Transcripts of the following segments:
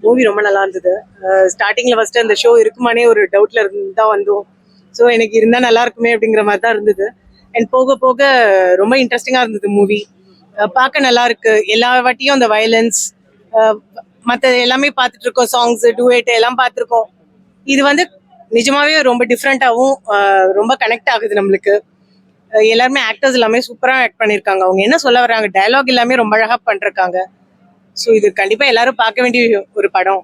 Movie ரொம்ப நல்லா இருந்தது. ஸ்டார்டிங்ல ஃபர்ஸ்ட் அந்த ஷோ இருக்குமானே ஒரு டவுட்ல இருந்து தான் வந்தோம். ஸோ எனக்கு இருந்தால் நல்லா இருக்குமே அப்படிங்கிற மாதிரி தான் இருந்தது. அண்ட் போக போக ரொம்ப இன்ட்ரெஸ்டிங்காக இருந்தது மூவி. பார்க்க நல்லா இருக்கு. எல்லா வாட்டியும் அந்த வயலன்ஸ் மற்ற எல்லாமே பார்த்துட்டு இருக்கோம், சாங்ஸ் டூவேட் எல்லாம் பார்த்துருக்கோம். இது வந்து நிஜமாவே ரொம்ப டிஃப்ரெண்ட்டாகவும் ரொம்ப கனெக்ட் ஆகுது நம்மளுக்கு. எல்லாருமே ஆக்டர்ஸ் எல்லாமே சூப்பராக ஆக்ட் பண்ணியிருக்காங்க. அவங்க என்ன சொல்ல வர்றாங்க, டயலாக் எல்லாமே ரொம்ப அழகாக பண்ணிருக்காங்க. ஸோ இது கண்டிப்பாக எல்லாரும் பார்க்க வேண்டிய ஒரு படம்.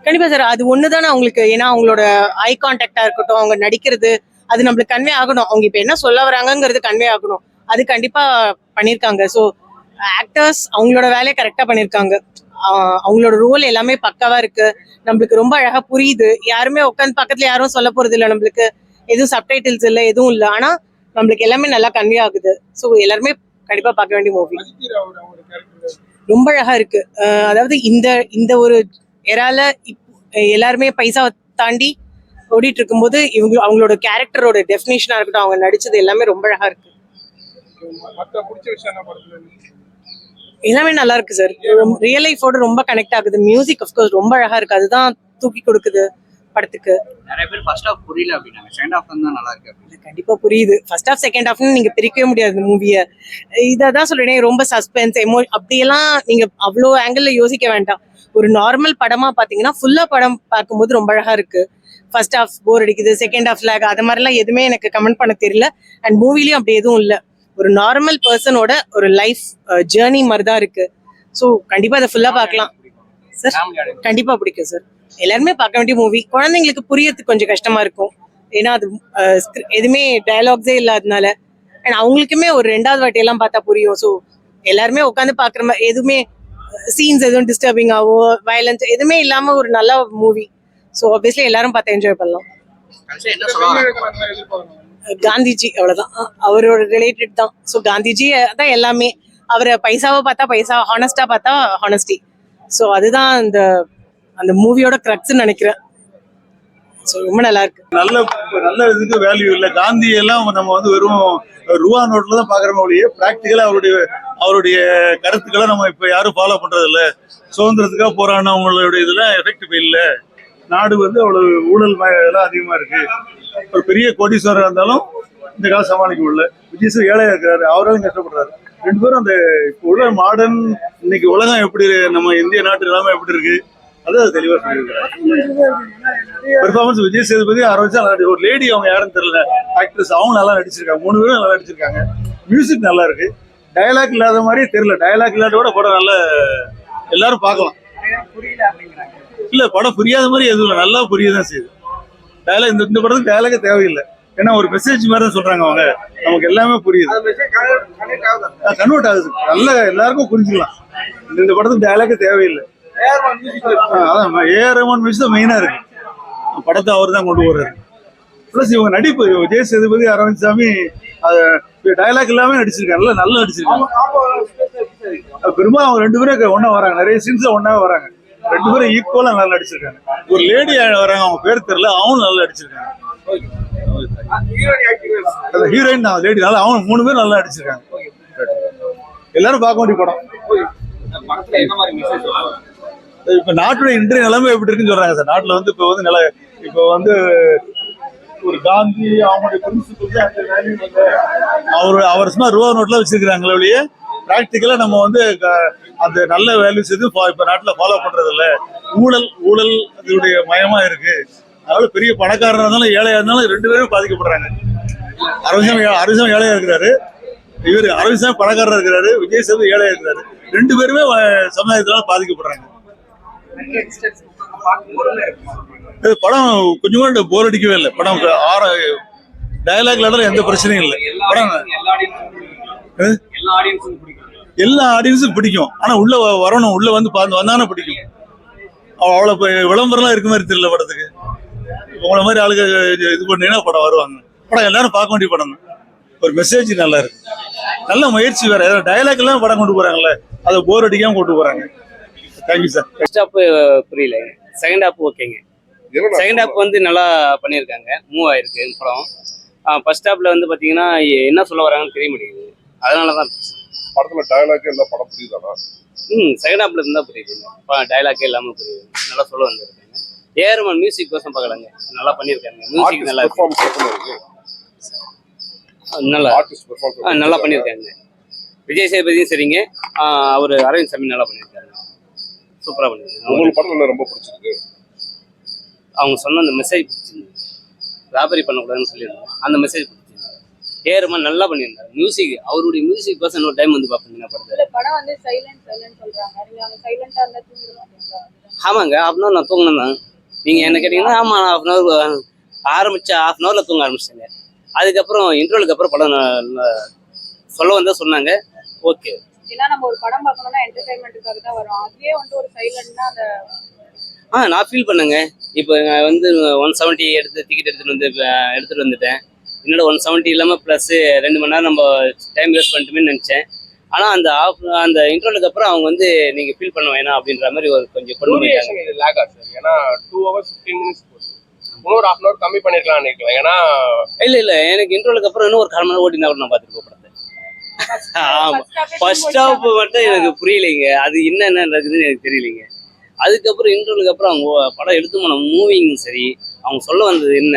கண்டிப்பா சார், அது ஒண்ணுதானே அவங்களுக்கு. ஏன்னா அவங்களோட ஐ கான்டாக்டா இருக்கட்டும், அவங்க நடிக்கிறது, அது நம்மளுக்கு கன்வே ஆகணும். அவங்க இப்ப என்ன சொல்ல வராங்கிறது கன்வே ஆகணும். அது கண்டிப்பா பண்ணிருக்காங்க. ஸோ ஆக்டர்ஸ் அவங்களோட வேலையை கரெக்டா பண்ணிருக்காங்க. அவங்களோட ரோல் எல்லாமே பக்காவா இருக்கு. நம்மளுக்கு ரொம்ப அழகா புரியுது. யாருமே உட்காந்து பக்கத்துல யாரும் சொல்ல போறது இல்லை. நம்மளுக்கு எதுவும் சப்டைட்டில்ஸ் இல்லை, எதுவும் இல்லை. ஆனா நம்மளுக்கு எல்லாமே நல்லா கன்வே ஆகுது. ஸோ எல்லாருமே கண்டிப்பா பார்க்க வேண்டிய மூவி. ரொம்ப அழகா இருக்கு. அதாவது இந்த இந்த ஒரு எரால எல்லாருமே பைசா தாண்டி ஓடிட்டு இருக்கும்போது அவங்களோட கேரக்டரோட டெஃபினேஷனா இருக்கட்டும், அவங்க நடிச்சது எல்லாமே ரொம்ப அழகா இருக்கு. எல்லாமே நல்லா இருக்கு சார். ரியல் லைஃபோட ரொம்ப கனெக்ட் ஆகுது. மியூசிக் ஆஃப்கோர்ஸ் ரொம்ப அழகா இருக்கு. அதுதான் தூக்கி கொடுக்குது படத்துக்கு. நிறைய பேர் ஃபர்ஸ்ட் ஹாஃப் புரியல அப்படின்னாங்க, செகண்ட் ஹாஃப் தான் நல்லா இருக்கு அப்படின்னு. கண்டிப்பா புரியுது. ஃபர்ஸ்ட் ஹாஃப் செகண்ட் ஹாஃப்னு நீங்க பிரிக்கவே முடியாது இந்த மூவியை. இதான் சொல்றேன், ரொம்ப சஸ்பென்ஸ் அப்படியெல்லாம் நீங்க அவ்வளோ ஆங்கிள் யோசிக்க வேண்டாம். ஒரு நார்மல் படமா பாத்தீங்கன்னா ஃபுல்லா படம் பார்க்கும்போது ரொம்ப அழகா இருக்கு. ஃபர்ஸ்ட் ஹாஃப் போர் அடிக்குது, செகண்ட் ஹாஃப் லேக், அது மாதிரிலாம் எதுவுமே எனக்கு கமெண்ட் பண்ண தெரியல. அண்ட் மூவிலையும் அப்படி எதுவும் இல்லை. ஒரு நார்மல் பர்சனோட ஒரு லைஃப் ஜேர்னி மாதிரி தான் இருக்கு. ஸோ கண்டிப்பா அதை ஃபுல்லா பார்க்கலாம் சார். கண்டிப்பா பிடிக்கும் சார். எல்லாருமே பார்க்க வேண்டிய மூவி. குழந்தைங்களுக்கு புரியறதுக்கு கொஞ்சம் கஷ்டமா இருக்கும். ஏன்னா அது எதுவுமே டயலாக்ஸே இல்லாதனால. அண்ட் அவங்களுக்குமே ஒரு 2வது வாட்டி எல்லாம் பார்த்தா புரியும். ஸோ எல்லாருமே உட்காந்து பாக்குற மாதிரி, எதுவுமே சீன்ஸ் எதுவும் டிஸ்டர்பிங்காவோ வயலன்ஸ் எதுவுமே இல்லாம ஒரு நல்ல மூவி. ஸோ ஆப்வியஸ்லி எல்லாரும் பார்த்து என்ஜாய் பண்ணலாம். காந்திஜி அவ்வளவுதான், அவரோட ரிலேட்டட் தான். ஸோ காந்திஜி தான் எல்லாமே. அவரை பைசாவை பார்த்தா பைசா, ஹானஸ்டா பார்த்தா ஹானஸ்டி. ஸோ அதுதான் அந்த அந்த மூவியோட கிரக்ஸ்ன்னு நினைக்கிறேன். ஸோ ரொம்ப நல்லா இருக்கு. நல்ல இதுக்கு வேல்யூ இல்லை. காந்தி எல்லாம் நம்ம வந்து வெறும் ரூபா நோட்ல தான் பாக்குறோம் ஒழிய பிராக்டிக்கலா அவருடைய கருத்துக்களை நம்ம இப்ப யாரும் ஃபாலோ பண்றது இல்லை. சுதந்திரத்துக்காக போராடினவங்களுடைய இதெல்லாம் எஃபெக்டிவ் இல்லை. நாடு வந்து அவ்வளவு ஊழல் எல்லாம் அதிகமா இருக்கு. ஒரு பெரிய கோடீஸ்வரர் இருந்தாலும் இந்த காலம் சமாளிக்க முடியல. விஜய் ஏழையா இருக்கிறாரு, அவராலும் கஷ்டப்படுறாரு. 2 பேரும் அந்த இப்போ உள்ள மாடர்ன் இன்னைக்கு உலகம் எப்படி, நம்ம இந்திய நாட்டு நிலைமை எப்படி இருக்கு, அது தெளிவா சொல்லியிருக்காரு. பெர்ஃபார்மன்ஸ் விஜய் சேதுபதி ஆரம்பிச்சா ஒரு லேடி, அவங்க யாருன்னு தெரியல, ஆக்ட்ரஸ், அவங்க நல்லா நடிச்சிருக்காங்க. 3 பேரும் நல்லா நடிச்சிருக்காங்க. மியூசிக் நல்லா இருக்கு. டயலாக் இல்லாத மாதிரியே தெரியல. டயலாக் இல்லாத கூட படம் நல்லா எல்லாரும் பார்க்கலாம். இல்ல படம் புரியாத மாதிரி எதுவும் இல்லை, நல்லா புரியதான் செய்யுது. டயலாக் இந்த படத்துக்கு டயலாக தேவையில்லை. ஏன்னா ஒரு மெசேஜ் மாதிரி தான் சொல்றாங்க அவங்க. நமக்கு எல்லாமே புரியுது, கன்வெர்ட் ஆகுது. நல்லா எல்லாருக்கும் புரிஞ்சுக்கலாம். இந்த படத்துக்கு டயலாக தேவையில்லை. அதான் ஏஆர் ரஹ்மான் மியூசிக் தான் மெயினா இருக்கு. படத்தை அவர் தான் கொண்டு போறாரு. பிளஸ் இவங்க நடிப்பு, விஜய் சேதுபதி அரவிந்த் சாமி டயலாக் இல்லாம நடிச்சிருக்காங்க. நல்லா நடிச்சிருக்காங்க. பெரும்பாலும் அவங்க 2 பேரும் ஒன்னா வராங்க. நிறைய சீன்ஸ்ல ஒன்னாவே வராங்க. 2 பேரும் ஈக்குவலா நல்லா நடிச்சிருக்காங்க. ஒரு லேடி வராங்க, அவங்க பேர் தெரியல, அவங்க நல்லா நடிச்சிருக்காங்க. ஹீரோயின் தான் லேடி, நல்லா அவங்க 3 பேரும் நல்லா நடிச்சிருக்காங்க. எல்லாரும் பார்க்க வேண்டிய படம். இப்ப நாட்டுடைய இன்றைய நிலைமை எப்படி இருக்குன்னு சொல்றாங்க சார். நாட்டுல வந்து இப்ப வந்து ஒரு காந்தி அவங்களுடைய பிரின்சிபல் அவர் சும்மா ரூபா நோட்ல வச்சிருக்கிறாங்களே ஒழிய பிராக்டிக்கலா நம்ம வந்து அந்த நல்ல வேல்யூஸ் எதுவும் இப்ப நாட்டுல ஃபாலோ பண்றது இல்ல. ஊழல் அதனுடைய மயமா இருக்கு. அதனால பெரிய பணக்காரனா இருந்தாலும் ஏழையா இருந்தாலும் 2 பேரும் பாதிக்கப்படுறாங்க. அரவிந்த் ஏழையா இருக்கிறாரு, இவர் அரவிந்த் பணக்காரரா இருக்கிறாரு, விஜய் சேது ஏழையா இருக்கிறாரு. 2 பேருமே சமுதாயத்தினால பாதிக்கப்படுறாங்க. படம் கொஞ்சம் கூட போர் அடிக்கவே இல்லை. படம் டயலாக் எந்த பிரச்சனையும் இல்லை. படம் எல்லா ஆடியன்ஸும் பிடிக்கும். ஆனா உள்ள வரணும், உள்ள வந்து வந்தானே பிடிக்கும். அவ்வளவு விளம்பரம் இருக்க மாதிரி தெரியல படத்துக்கு. உங்களை மாதிரி ஆளுங்க இது பண்ணீங்கன்னா படம் வருவாங்க. படம் எல்லாரும் பார்க்க வேண்டிய படம் தான். ஒரு மெசேஜ் நல்லா இருக்கு. நல்ல முயற்சி வேற. டயலாக் எல்லாம் படம் கொண்டு போறாங்கல்ல, அதை போர் அடிக்காம கொண்டு போறாங்க. Thank you sir. ஃபர்ஸ்ட் ஹாஃப் புரியல, செகண்ட் ஹாஃப் ஓகேங்க. செகண்ட் ஹாஃப் வந்து நல்லா பண்ணியிருக்காங்க, மூவ் ஆயிருக்கு படம். ஃபர்ஸ்ட் ஹாஃப்ல வந்து பாத்தீங்கன்னா என்ன சொல்ல வராங்கன்னு தெரிய மாட்டேங்குது. அதனாலதான் படத்துல டயலாக் எல்லாம் படம் புரியுதானா? செகண்ட் ஹாப்ல இருந்தா புரியுதுங்க. டைலாக்கே இல்லாம புரியுது. நல்லா சொல்ல வந்திருக்காங்க. ஏஆர்எம் மியூசிக் கோசம் பார்க்கலாங்க. நல்லா பண்ணியிருக்காங்க. மியூசிக் நல்லா இருக்கு. நல்லா நல்லா பண்ணியிருக்காங்க. விஜய் சேதுபதியும் சரிங்க. அவர் அரவிந்த் சாமி நல்லா பண்ணியிருக்காங்க. சூப்பரா பண்ணியிருக்காங்க. உங்களுக்கு படம் ரொம்ப பிடிச்சிருக்கு. அவங்க சொன்ன அந்த மெசேஜ் பிடிச்சிருந்தது. ராபரி பண்ணக்கூடாதுன்னு சொல்லியிருந்தாங்க. அந்த மெசேஜ் பிடிச்சிருந்தது. ஏஆர்எம் நல்லா பண்ணியிருந்தாரு. மியூசிக் அவருடைய மியூசிக் கோசம் இன்னொரு டைம் வந்து பார்ப்பீங்கன்னா படத்தை. படம் வந்து சைலண்ட் சொல்றாங்க. நீங்க அங்க சைலண்டா இருந்தா தூங்கிட மாட்டீங்களா? ஆமாங்க. ஹாஃப் அன் அவர் நான் தூங்கினேன் தான். நீங்க என்ன கேட்டீங்கன்னா ஆமா ஹாஃப் அன் அவர் ஆரம்பிச்சா ஹாஃப் அன் அவர்ல தூங்க ஆரம்பிச்சிட்டேங்க. அதுக்கப்புறம் இன்ட்ரோலுக்கு அப்புறம் படம் சொல்ல வந்தா சொன்னாங்க. ஓகே. ஏன்னா நம்ம ஒரு படம் பார்க்கணும்னா என்டர்டைன்மெண்ட்டுக்காக தான் வரும். அதுவே வந்து ஒரு சைலண்ட்னா அந்த நான் ஃபீல் பண்ணேங்க. இப்போ நான் வந்து 170 எடுத்து டிக்கெட் எடுத்துட்டு வந்துட்டேன். என்னோட 170 இல்லாமல் ப்ளஸ் 2 மணி நேரம் நம்ம டைம் வேஸ்ட் பண்ணிட்டுமே நினச்சேன். ஆனால் அந்த இன்ட்ரோலுக்கு அப்புறம் அவங்க வந்து நீங்கள் ஃபீல் பண்ண வேணாம் அப்படின்ற மாதிரி ஒரு கொஞ்சம் கொண்டு போயிட்டாங்க. இது லேக் ஆச்சு. ஏன்னா 2 hours 15 minutes போகுது. இன்னொரு ஹாஃப் அன் அவர் கம்மி பண்ணிருக்கலாம்னு நினைக்கிறேன். ஏன்னா இல்லை எனக்கு இன்ட்ரோலுக்கு அப்புறம் இன்னும் ஒரு 1/4 மணி நேரம் ஓட்டினா கூட நான் பார்த்துட்டு போகிறேன். ஆமாம், ஃபர்ஸ்ட் ஸ்டாப் மட்டும் எனக்கு புரியலைங்க. அது என்ன நடக்குதுன்னு எனக்கு தெரியலைங்க. அதுக்கப்புறம் இன்டர்வலுக்கு அப்புறம் அவங்க படம் எடுத்து போன மூவிங்கும் சரி, அவங்க சொல்ல வந்தது என்ன,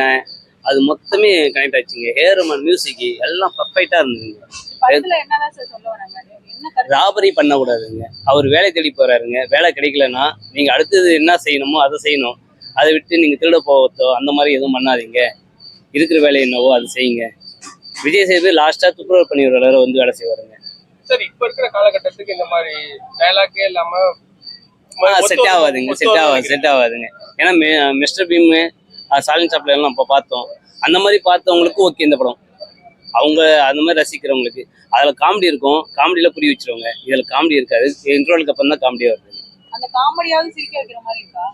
அது மொத்தமே கனெக்ட் ஆச்சுங்க. ஏஆர்எம் மியூசிக் எல்லாம் பர்ஃபெக்டா இருந்ததுங்க. படத்துல என்னதான் சார் சொல்ல வராங்க? என்ன கருத்து? ராபரி பண்ணக்கூடாதுங்க. அவர் வேலை தேடி போறாருங்க. வேலை கிடைக்கலன்னா நீங்க அடுத்தது என்ன செய்யணுமோ அதை செய்யணும். அதை விட்டு நீங்க திருட போவதோ அந்த மாதிரி எதுவும் பண்ணாதீங்க. இருக்கிற வேலை என்னவோ அது செய்யுங்க. விஜய் சேதுபதி லாஸ்டா துப்புரவு பண்ணி ஒரு வந்து வேலை செய்வாருங்க. சார் இப்ப இருக்கிற காலகட்டத்துக்கு இந்த மாதிரி டைலாக்கே இல்லாம செட் ஆகாதுங்க. ஏன்னா மிஸ்டர் பீம் சாலின் சாப்ல எல்லாம் நம்ம பார்த்தோம். அந்த மாதிரி பார்த்தவங்களுக்கு ஓகே இந்த படம். அவங்க அந்த மாதிரி ரசிக்கிறவங்களுக்கு அதுல காமெடி இருக்கும். காமெடியில புரிய வச்சிருவாங்க. இதுல காமெடி இருக்காது. இன்ட்ரோலுக்கு அப்புறம் தான் காமெடியா வருது. அந்த காமெடியாவது சிரிக்க வைக்கிற மாதிரி இருக்கா?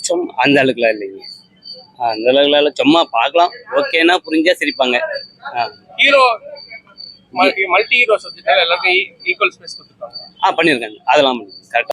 சும்மா அந்த அளவுக்குலாம் இல்லைங்க. அந்த அளவுக்குலாம் சும்மா பார்க்கலாம். ஓகேன்னா புரிஞ்சா சிரிப்பாங்க. ஹீரோ மல்டி ஹீரோ சப்ஜெக்ட் எல்லாருக்கும் ஈக்குவல் ஸ்பேஸ் கொடுத்துருக்காங்க. பண்ணியிருக்காங்க. அதெல்லாம் கரெக்டா